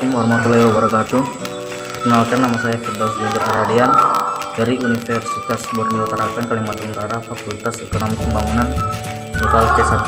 Assalamualaikum warahmatullahi wabarakatuh. Kenalkan, nama saya Firdaus Jabir Aradian dari Universitas Borneo Tarakan, Kalimantan Utara, Fakultas Ekonomi Pembangunan, Lokal C1.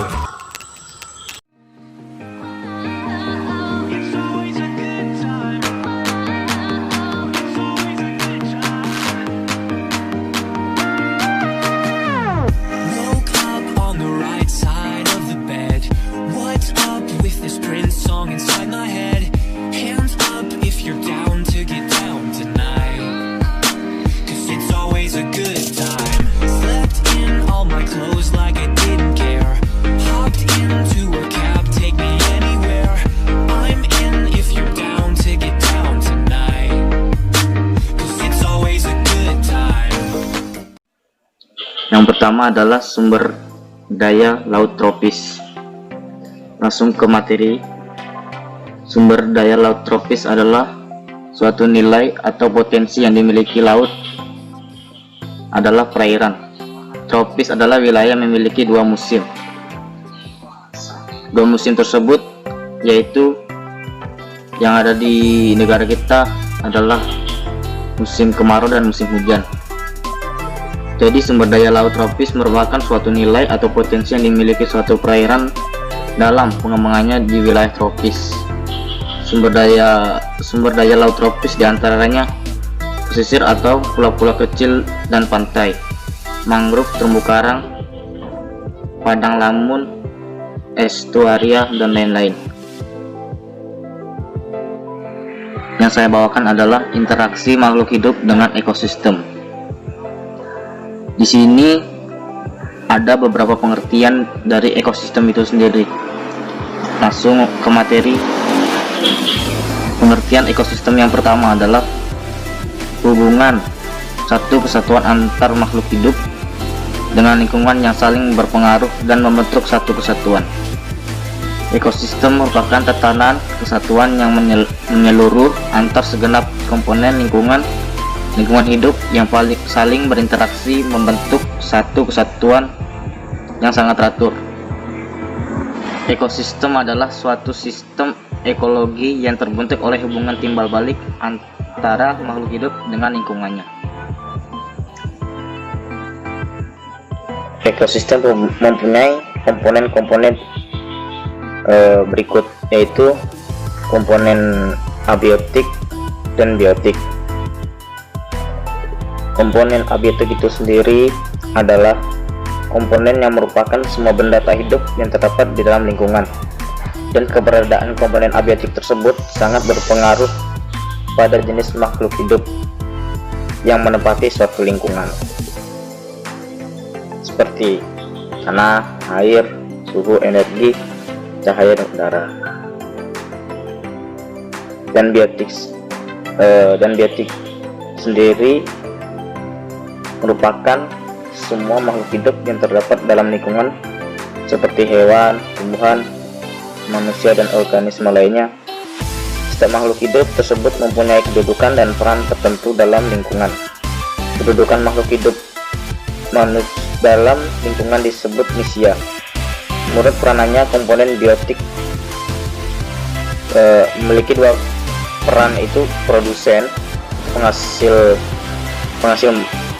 Yang pertama adalah sumber daya laut tropis. Langsung ke materi. Sumber daya laut tropis adalah suatu nilai atau potensi yang dimiliki laut adalah perairan. Tropis adalah wilayah yang memiliki dua musim. Dua musim tersebut yaitu yang ada di negara kita adalah musim kemarau dan musim hujan. Jadi sumber daya laut tropis merupakan suatu nilai atau potensi yang dimiliki suatu perairan dalam pengembangannya di wilayah tropis. Sumber daya laut tropis diantaranya pesisir atau pulau-pulau kecil dan pantai, mangrove, terumbu karang, padang lamun, estuaria, dan lain-lain. Yang saya bawakan adalah interaksi makhluk hidup dengan ekosistem. Di sini ada beberapa pengertian dari ekosistem itu sendiri. Langsung ke materi. Pengertian ekosistem yang pertama adalah hubungan satu kesatuan antar makhluk hidup dengan lingkungan yang saling berpengaruh dan membentuk satu kesatuan. Ekosistem merupakan tatanan kesatuan yang menyeluruh antar segenap komponen lingkungan hidup yang saling berinteraksi membentuk satu kesatuan yang sangat teratur. Ekosistem adalah suatu sistem ekologi yang terbentuk oleh hubungan timbal balik antara makhluk hidup dengan lingkungannya. Ekosistem mempunyai komponen-komponen berikut, yaitu komponen abiotik dan biotik. Komponen abiotik itu sendiri adalah komponen yang merupakan semua benda tak hidup yang terdapat di dalam lingkungan, dan keberadaan komponen abiotik tersebut sangat berpengaruh pada jenis makhluk hidup yang menempati suatu lingkungan, seperti tanah, air, suhu, energi, cahaya, dan udara. Dan biotik sendiri merupakan semua makhluk hidup yang terdapat dalam lingkungan, seperti hewan, tumbuhan, manusia, dan organisme lainnya. Setiap makhluk hidup tersebut mempunyai kedudukan dan peran tertentu dalam lingkungan. Kedudukan makhluk hidup dalam lingkungan disebut misia. Menurut peranannya, komponen biotik memiliki dua peran, itu produsen, penghasil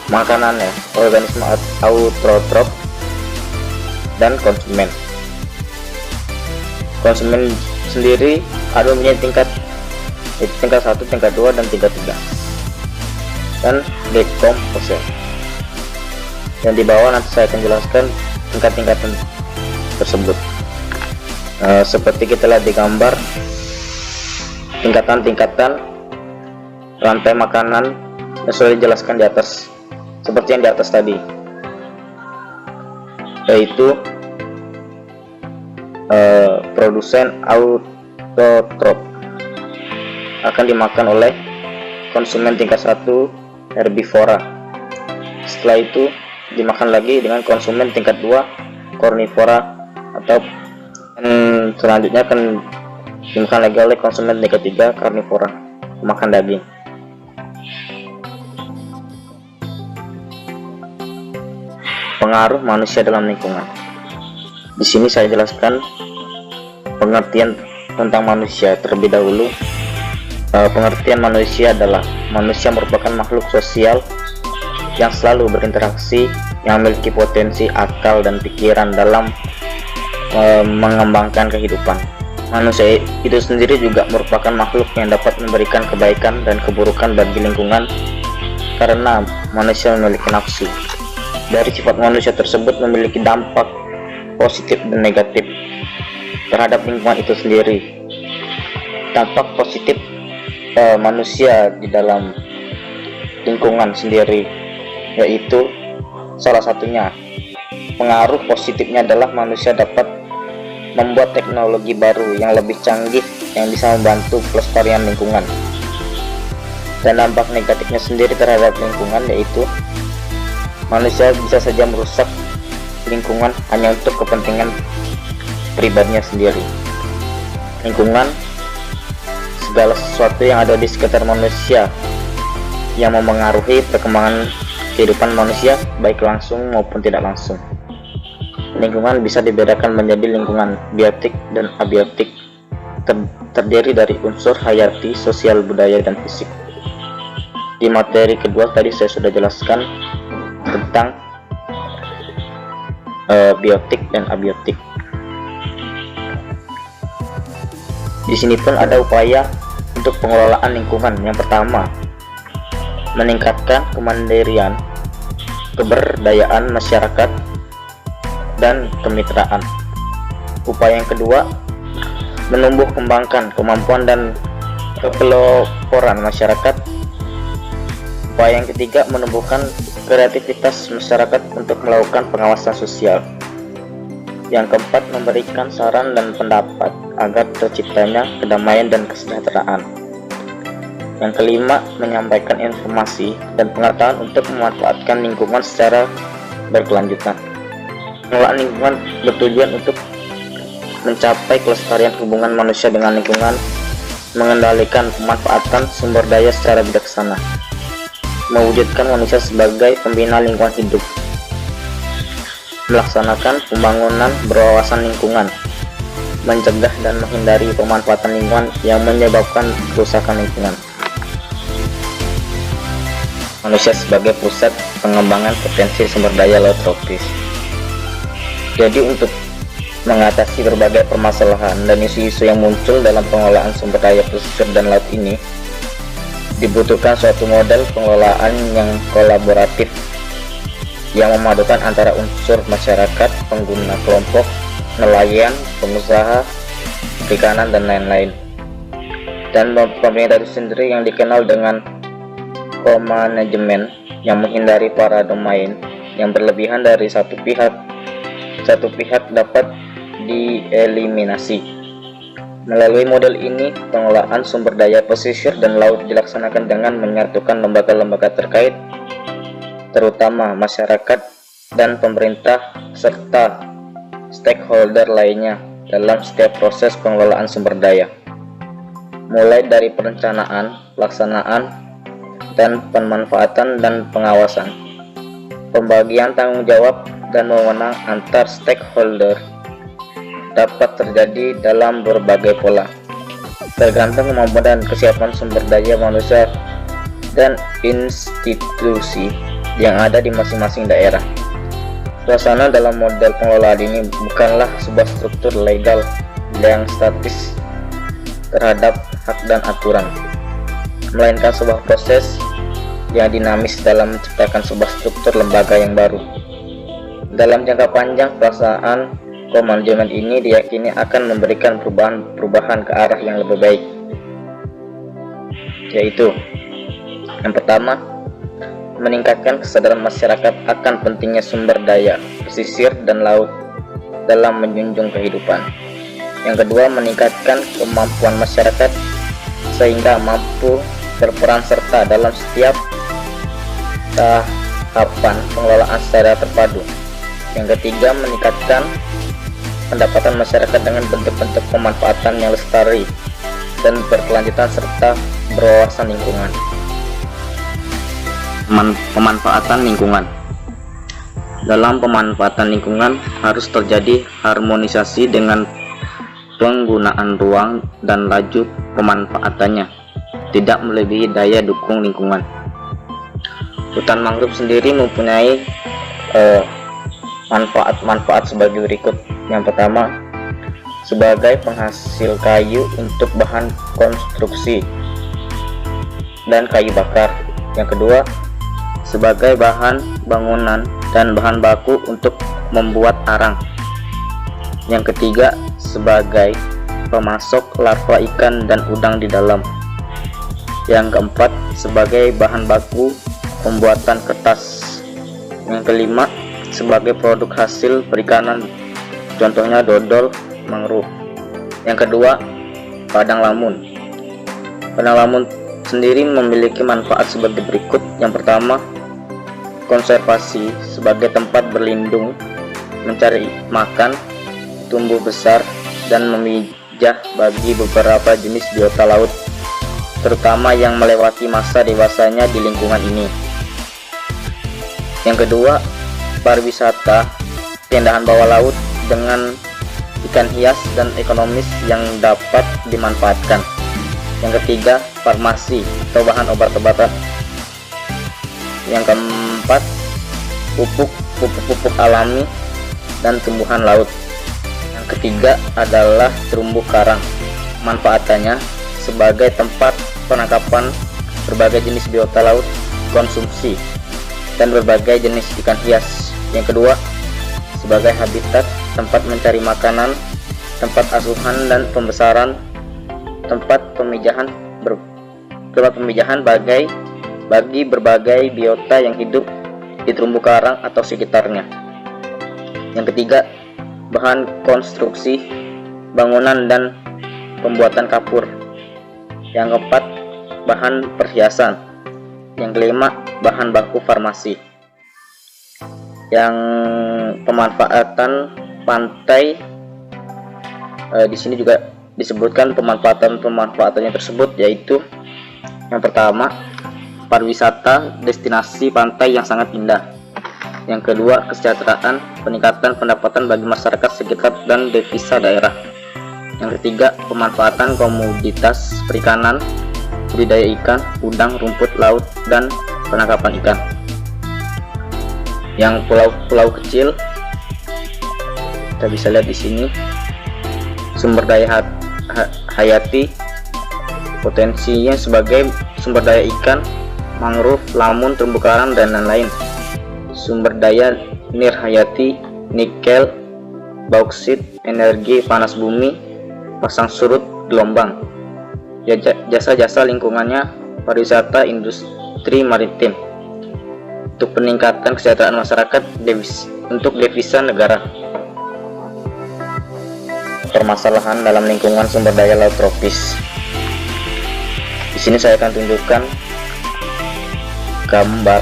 makanan, organisme autotrof, dan konsumen. Konsumen sendiri ada mempunyai tingkat 1, tingkat 2, dan tingkat 3, dan decomposer. Yang di bawah nanti saya akan jelaskan tingkat-tingkatan tersebut. Seperti kita lihat di gambar, tingkatan-tingkatan rantai makanan yang sudah dijelaskan di atas, seperti yang di atas tadi, yaitu produsen autotrof akan dimakan oleh konsumen tingkat 1 herbivora. Setelah itu dimakan lagi dengan konsumen tingkat 2 karnivora, atau selanjutnya akan dimakan lagi oleh konsumen tingkat 3 karnivora, makan daging. Pengaruh manusia dalam lingkungan. Di sini saya jelaskan pengertian tentang manusia terlebih dahulu. Pengertian manusia adalah manusia merupakan makhluk sosial yang selalu berinteraksi, yang memiliki potensi akal dan pikiran dalam mengembangkan kehidupan. Manusia itu sendiri juga merupakan makhluk yang dapat memberikan kebaikan dan keburukan bagi lingkungan karena manusia memiliki nafsu. Dari sifat manusia tersebut memiliki dampak positif dan negatif terhadap lingkungan itu sendiri. Dampak positif manusia di dalam lingkungan sendiri yaitu salah satunya, pengaruh positifnya adalah manusia dapat membuat teknologi baru yang lebih canggih yang bisa membantu pelestarian lingkungan. Dan dampak negatifnya sendiri terhadap lingkungan yaitu manusia bisa saja merusak lingkungan hanya untuk kepentingan pribadinya sendiri. Lingkungan, segala sesuatu yang ada di sekitar manusia yang memengaruhi perkembangan kehidupan manusia baik langsung maupun tidak langsung. Lingkungan bisa dibedakan menjadi lingkungan biotik dan abiotik, terdiri dari unsur hayati, sosial, budaya, dan fisik. Di materi kedua tadi saya sudah jelaskan tentang biotik dan abiotik. Di sini pun ada upaya untuk pengelolaan lingkungan. Yang pertama, meningkatkan kemandirian, keberdayaan masyarakat, dan kemitraan. Upaya yang kedua, menumbuh kembangkan kemampuan dan kepeloporan masyarakat. Upaya yang ketiga, menumbuhkan kreativitas masyarakat untuk melakukan pengawasan sosial. Yang keempat, memberikan saran dan pendapat agar terciptanya kedamaian dan kesejahteraan. Yang kelima, menyampaikan informasi dan pengetahuan untuk memanfaatkan lingkungan secara berkelanjutan. Pengelolaan lingkungan bertujuan untuk mencapai kelestarian hubungan manusia dengan lingkungan, mengendalikan pemanfaatan sumber daya secara bijaksana, mewujudkan manusia sebagai pembina lingkungan hidup, melaksanakan pembangunan berwawasan lingkungan, mencegah dan menghindari pemanfaatan lingkungan yang menyebabkan kerusakan lingkungan. Manusia sebagai pusat pengembangan potensi sumber daya laut tropis. Jadi untuk mengatasi berbagai permasalahan dan isu-isu yang muncul dalam pengelolaan sumber daya pesisir dan laut ini, dibutuhkan suatu model pengelolaan yang kolaboratif yang memadukan antara unsur masyarakat, pengguna kelompok, nelayan, pengusaha, perikanan, dan lain-lain. Dan pemerintah itu sendiri yang dikenal dengan co-manajemen yang menghindari para domain yang berlebihan dari satu pihak dapat dieliminasi. Melalui model ini, pengelolaan sumber daya pesisir dan laut dilaksanakan dengan menyatukan lembaga-lembaga terkait, terutama masyarakat dan pemerintah serta stakeholder lainnya dalam setiap proses pengelolaan sumber daya, mulai dari perencanaan, pelaksanaan, dan pemanfaatan dan pengawasan. Pembagian tanggung jawab dan wewenang antar stakeholder dapat terjadi dalam berbagai pola, tergantung kemampuan dan kesiapan sumber daya manusia dan institusi yang ada di masing-masing daerah. Suasana dalam model pengelolaan ini bukanlah sebuah struktur legal yang statis terhadap hak dan aturan, melainkan sebuah proses yang dinamis dalam menciptakan sebuah struktur lembaga yang baru. Dalam jangka panjang, pelaksanaan co-manajemen ini diyakini akan memberikan perubahan ke arah yang lebih baik, yaitu yang pertama, meningkatkan kesadaran masyarakat akan pentingnya sumber daya pesisir dan laut dalam menjunjung kehidupan. Yang kedua, meningkatkan kemampuan masyarakat sehingga mampu berperan serta dalam setiap tahapan pengelolaan secara terpadu. Yang ketiga, meningkatkan pendapatan masyarakat dengan bentuk-bentuk pemanfaatan yang lestari dan berkelanjutan serta berwawasan lingkungan. Pemanfaatan lingkungan. Dalam pemanfaatan lingkungan harus terjadi harmonisasi dengan penggunaan ruang dan laju pemanfaatannya. tidak melebihi daya dukung lingkungan. Hutan mangrove sendiri mempunyai manfaat-manfaat sebagai berikut. Yang pertama, sebagai penghasil kayu untuk bahan konstruksi dan kayu bakar. Yang kedua, sebagai bahan bangunan dan bahan baku untuk membuat arang. Yang ketiga, sebagai pemasok larva ikan dan udang di dalam. Yang keempat, sebagai bahan baku pembuatan kertas. Yang kelima, sebagai produk hasil perikanan, contohnya dodol mangrove. Yang kedua, padang lamun. Padang lamun sendiri memiliki manfaat sebagai berikut. Yang pertama, konservasi sebagai tempat berlindung, mencari makan, tumbuh besar, dan memijah bagi beberapa jenis biota laut, terutama yang melewati masa dewasanya di lingkungan ini. Yang kedua, pariwisata, keindahan bawah laut dengan ikan hias dan ekonomis yang dapat dimanfaatkan. Yang ketiga, farmasi atau bahan obat-obatan. Yang keempat, pupuk alami dan tumbuhan laut. Yang ketiga adalah terumbu karang. Manfaatannya sebagai tempat penangkapan berbagai jenis biota laut konsumsi dan berbagai jenis ikan hias. Yang kedua, sebagai habitat, tempat mencari makanan, tempat asuhan dan pembesaran, tempat pemijahan bagi berbagai biota yang hidup di terumbu karang atau sekitarnya. Yang ketiga, bahan konstruksi bangunan dan pembuatan kapur. Yang keempat, bahan perhiasan. Yang kelima, bahan baku farmasi. Yang pemanfaatan pantai, di sini juga disebutkan pemanfaatannya tersebut, yaitu yang pertama, pariwisata destinasi pantai yang sangat indah. Yang kedua, kesejahteraan, peningkatan pendapatan bagi masyarakat sekitar dan devisa daerah. Yang ketiga, pemanfaatan komoditas perikanan, budidaya ikan, udang, rumput laut, dan penangkapan ikan. Yang pulau-pulau kecil, kita bisa lihat di sini, sumber daya hayati, potensinya sebagai sumber daya ikan, mangrove, lamun, terumbu karang, dan lain-lain. Sumber daya nirhayati, nikel, bauksit, energi panas bumi, pasang surut, gelombang. Jasa-jasa lingkungannya, pariwisata, industri maritim. Untuk peningkatan kesejahteraan masyarakat, untuk devisa negara. Permasalahan dalam lingkungan sumber daya laut tropis. Di sini saya akan tunjukkan gambar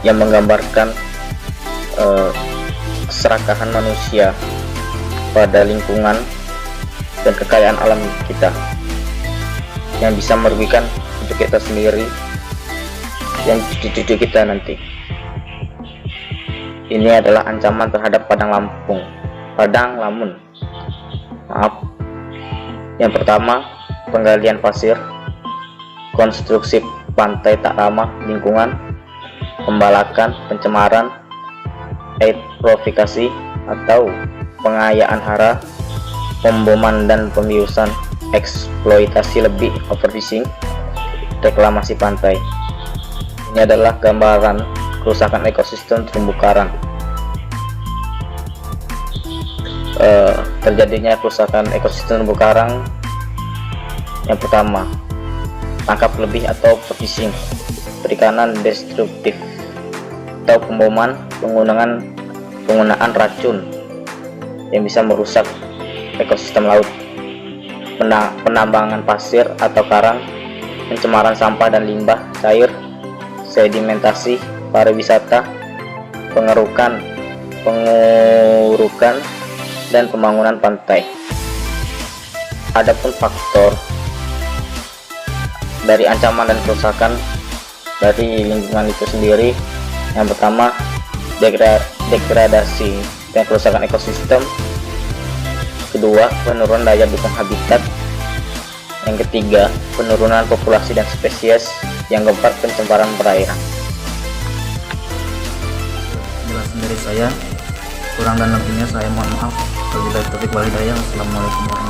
yang menggambarkan keserakahan manusia pada lingkungan dan kekayaan alam kita yang bisa merugikan untuk kita sendiri dan cucu-cucu kita nanti. Ini adalah ancaman terhadap padang lamun. Yang pertama, penggalian pasir, konstruksi pantai tak ramah lingkungan, pembalakan, pencemaran, eutrofikasi atau pengayaan hara, pemboman dan pembiusan, eksploitasi lebih, overfishing, reklamasi pantai. Ini adalah gambaran kerusakan ekosistem terumbu karang. Terjadinya kerusakan ekosistem terumbu karang, yang pertama, tangkap lebih atau overfishing, perikanan destruktif atau pemboman, penggunaan racun yang bisa merusak ekosistem laut, penambangan pasir atau karang, pencemaran sampah dan limbah cair, sedimentasi, pariwisata, pengurukan dan pembangunan pantai. Adapun faktor dari ancaman dan kerusakan dari lingkungan itu sendiri, yang pertama, degradasi dan kerusakan ekosistem. Kedua, penurunan daya dukung habitat. Yang ketiga, penurunan populasi dan spesies. Yang keempat, pencemaran perairan. Penjelasan dari saya, kurang dan lebihnya saya mohon maaf. Wabillahi taufiq wal hidayah. Wassalamualaikum warahmatullahi wabarakatuh.